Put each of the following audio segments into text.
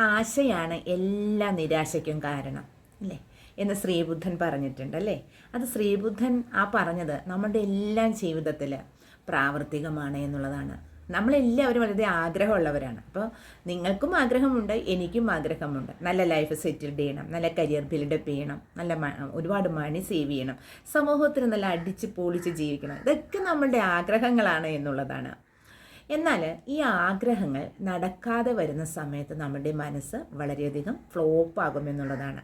ആശയാണ് എല്ലാ നിരാശയ്ക്കും കാരണം അല്ലേ എന്ന് ശ്രീബുദ്ധൻ പറഞ്ഞിട്ടുണ്ട് അല്ലേ. അത് ശ്രീബുദ്ധൻ പറഞ്ഞത് നമ്മുടെ എല്ലാം ജീവിതത്തിൽ പ്രാവർത്തികമാണ് എന്നുള്ളതാണ്. നമ്മളെല്ലാവരും വളരെ ആഗ്രഹമുള്ളവരാണ്. അപ്പോൾ നിങ്ങൾക്കും ആഗ്രഹമുണ്ട്, എനിക്കും ആഗ്രഹമുണ്ട്. നല്ല ലൈഫ് സെറ്റിൽഡ് ചെയ്യണം, നല്ല കരിയർ ബിൽഡപ്പ് ചെയ്യണം, നല്ല ഒരുപാട് മണി സേവ് ചെയ്യണം, സമൂഹത്തിന് നല്ല അടിച്ച് പൊളിച്ച് ജീവിക്കണം. ഇതൊക്കെ നമ്മളുടെ ആഗ്രഹങ്ങളാണ് എന്നുള്ളതാണ്. എന്നാൽ ഈ ആഗ്രഹങ്ങൾ നടക്കാതെ വരുന്ന സമയത്ത് നമ്മുടെ മനസ്സ് വളരെയധികം ഫ്ലോപ്പാകുമെന്നുള്ളതാണ്.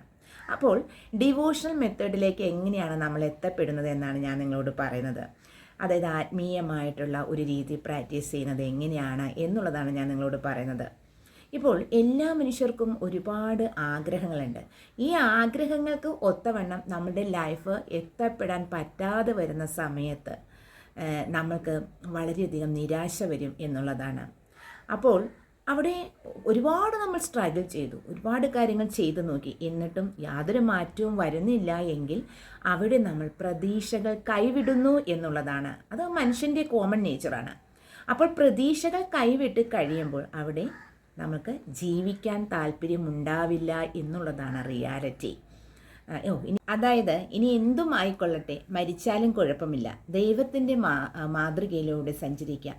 അപ്പോൾ ഡിവോഷണൽ മെത്തേഡിലേക്ക് എങ്ങനെയാണ് നമ്മൾ എത്തപ്പെടുന്നത് എന്നാണ് ഞാൻ നിങ്ങളോട് പറയുന്നത്. അതായത് ആത്മീയമായിട്ടുള്ള ഒരു രീതി പ്രാക്ടീസ് ചെയ്യുന്നത് എങ്ങനെയാണ് എന്നുള്ളതാണ് ഞാൻ നിങ്ങളോട് പറയുന്നത്. ഇപ്പോൾ എല്ലാ മനുഷ്യർക്കും ഒരുപാട് ആഗ്രഹങ്ങളുണ്ട്. ഈ ആഗ്രഹങ്ങൾക്ക് ഒത്തവണ്ണം നമ്മുടെ ലൈഫ് എത്തപ്പെടാൻ പറ്റാതെ വരുന്ന സമയത്ത് നമ്മൾക്ക് വളരെയധികം നിരാശ വരും എന്നുള്ളതാണ്. അപ്പോൾ അവിടെ ഒരുപാട് നമ്മൾ സ്ട്രഗിൾ ചെയ്തു, ഒരുപാട് കാര്യങ്ങൾ ചെയ്തു നോക്കി, എന്നിട്ടും യാതൊരു മാറ്റവും വരുന്നില്ല എങ്കിൽ അവിടെ നമ്മൾ പ്രതീക്ഷകൾ കൈവിടുന്നു എന്നുള്ളതാണ്. അത് മനുഷ്യൻ്റെ കോമൺ നേച്ചറാണ്. അപ്പോൾ പ്രതീക്ഷകൾ കൈവിട്ട് കഴിയുമ്പോൾ അവിടെ നമുക്ക് ജീവിക്കാൻ താല്പര്യമുണ്ടാവില്ല എന്നുള്ളതാണ് റിയാലിറ്റി. അതായത് ഇനി എന്തും ആയിക്കൊള്ളട്ടെ, മരിച്ചാലും കുഴപ്പമില്ല, ദൈവത്തിൻ്റെ മാതൃകയിലൂടെ സഞ്ചരിക്കാം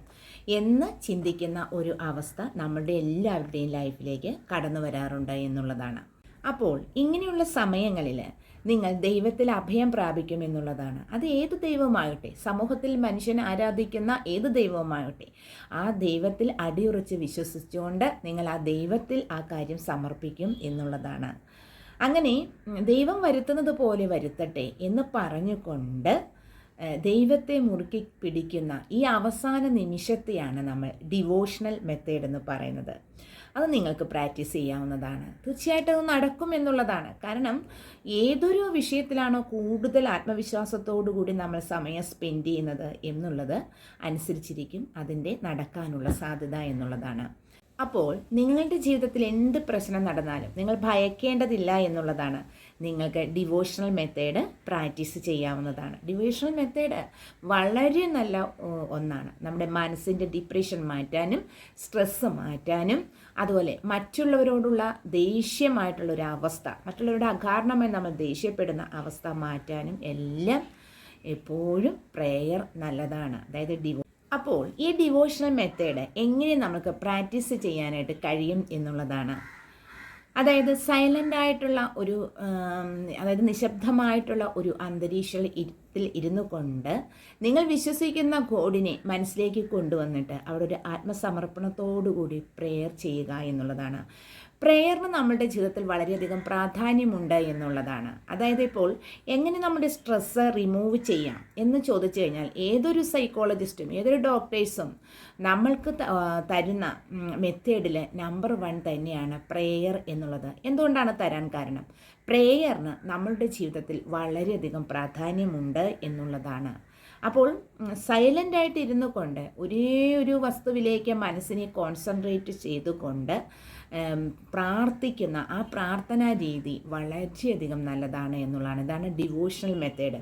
എന്ന് ചിന്തിക്കുന്ന ഒരു അവസ്ഥ നമ്മളുടെ എല്ലാവരുടെയും ലൈഫിലേക്ക് കടന്നു വരാറുണ്ട് എന്നുള്ളതാണ്. അപ്പോൾ ഇങ്ങനെയുള്ള സമയങ്ങളിൽ നിങ്ങൾ ദൈവത്തിൽ അഭയം പ്രാപിക്കും എന്നുള്ളതാണ്. അത് ഏത് ദൈവമാകട്ടെ, സമൂഹത്തിൽ മനുഷ്യൻ ആരാധിക്കുന്ന ഏത് ദൈവവുമാകട്ടെ, ആ ദൈവത്തിൽ അടിയുറച്ച് വിശ്വസിച്ചുകൊണ്ട് നിങ്ങൾ ആ ദൈവത്തിൽ ആ കാര്യം സമർപ്പിക്കും എന്നുള്ളതാണ്. അങ്ങനെ ദൈവം വരുത്തുന്നത് പോലെ വരുത്തട്ടെ എന്ന് പറഞ്ഞുകൊണ്ട് ദൈവത്തെ മുറുക്കി പിടിക്കുന്ന ഈ അവസാന നിമിഷത്തെയാണ് നമ്മൾ ഡിവോഷണൽ മെത്തേഡ് എന്ന് പറയുന്നത്. അത് നിങ്ങൾക്ക് പ്രാക്ടീസ് ചെയ്യാവുന്നതാണ്. തീർച്ചയായിട്ടും അത് നടക്കും എന്നുള്ളതാണ്. കാരണം ഏതൊരു വിഷയത്തിലാണോ കൂടുതൽ ആത്മവിശ്വാസത്തോടു കൂടി നമ്മൾ സമയം സ്പെൻഡ് ചെയ്യുന്നത് എന്നുള്ളത് അനുസരിച്ചിരിക്കും അതിൻ്റെ നടക്കാനുള്ള സാധ്യത എന്നുള്ളതാണ്. അപ്പോൾ നിങ്ങളുടെ ജീവിതത്തിൽ എന്ത് പ്രശ്നം നടന്നാലും നിങ്ങൾ ഭയക്കേണ്ടതില്ല എന്നുള്ളതാണ്. നിങ്ങൾക്ക് ഡിവോഷണൽ മെത്തേഡ് പ്രാക്ടീസ് ചെയ്യാവുന്നതാണ്. ഡിവോഷണൽ മെത്തേഡ് വളരെ നല്ല ഒന്നാണ്. നമ്മുടെ മനസ്സിൻ്റെ ഡിപ്രഷൻ മാറ്റാനും സ്ട്രെസ്സ് മാറ്റാനും അതുപോലെ മറ്റുള്ളവരോടുള്ള ദേഷ്യമായിട്ടുള്ളൊരു അവസ്ഥ, മറ്റുള്ളവരുടെ അകാരണമായി നമ്മൾ ദേഷ്യപ്പെടുന്ന അവസ്ഥ മാറ്റാനും എല്ലാം എപ്പോഴും പ്രേയർ നല്ലതാണ്. അതായത് അപ്പോൾ ഈ ഡിവോഷണൽ മെത്തേഡ് എങ്ങനെ നമുക്ക് പ്രാക്ടീസ് ചെയ്യാനായിട്ട് കഴിയും എന്നുള്ളതാണ്. അതായത് സൈലൻ്റ് ആയിട്ടുള്ള അതായത് നിശബ്ദമായിട്ടുള്ള ഒരു അന്തരീക്ഷത്തിൽ ഇരുന്നു കൊണ്ട് നിങ്ങൾ വിശ്വസിക്കുന്ന ഗോഡിനെ മനസ്സിലേക്ക് കൊണ്ടുവന്നിട്ട് അവിടെ ഒരു ആത്മസമർപ്പണത്തോടു കൂടി പ്രെയർ ചെയ്യുക എന്നുള്ളതാണ്. പ്രെയറിന് നമ്മുടെ ജീവിതത്തിൽ വളരെയധികം പ്രാധാന്യമുണ്ട് എന്നുള്ളതാണ്. അതായത് ഇപ്പോൾ എങ്ങനെ നമ്മുടെ സ്ട്രെസ്സ് റിമൂവ് ചെയ്യാം എന്ന് ചോദിച്ചു കഴിഞ്ഞാൽ ഏതൊരു സൈക്കോളജിസ്റ്റും ഏതൊരു ഡോക്ടേഴ്സും നമ്മൾക്ക് തരുന്ന മെത്തേഡിൽ നമ്പർ 1 തന്നെയാണ് പ്രെയർ എന്നുള്ളത്. എന്തുകൊണ്ടാണ് തരാൻ കാരണം? പ്രെയറിന് നമ്മളുടെ ജീവിതത്തിൽ വളരെയധികം പ്രാധാന്യമുണ്ട് എന്നുള്ളതാണ്. അപ്പോൾ സൈലൻ്റായിട്ട് ഇരുന്നു കൊണ്ട് ഒരേ ഒരു വസ്തുവിലേക്ക് മനസ്സിനെ കോൺസെൻട്രേറ്റ് ചെയ്തുകൊണ്ട് പ്രാർത്ഥിക്കുന്ന ആ പ്രാർത്ഥനാ രീതി വളരെയധികം നല്ലതാണ് എന്നുള്ളതാണ്. ഇതാണ് ഡിവോഷണൽ മെത്തേഡ്.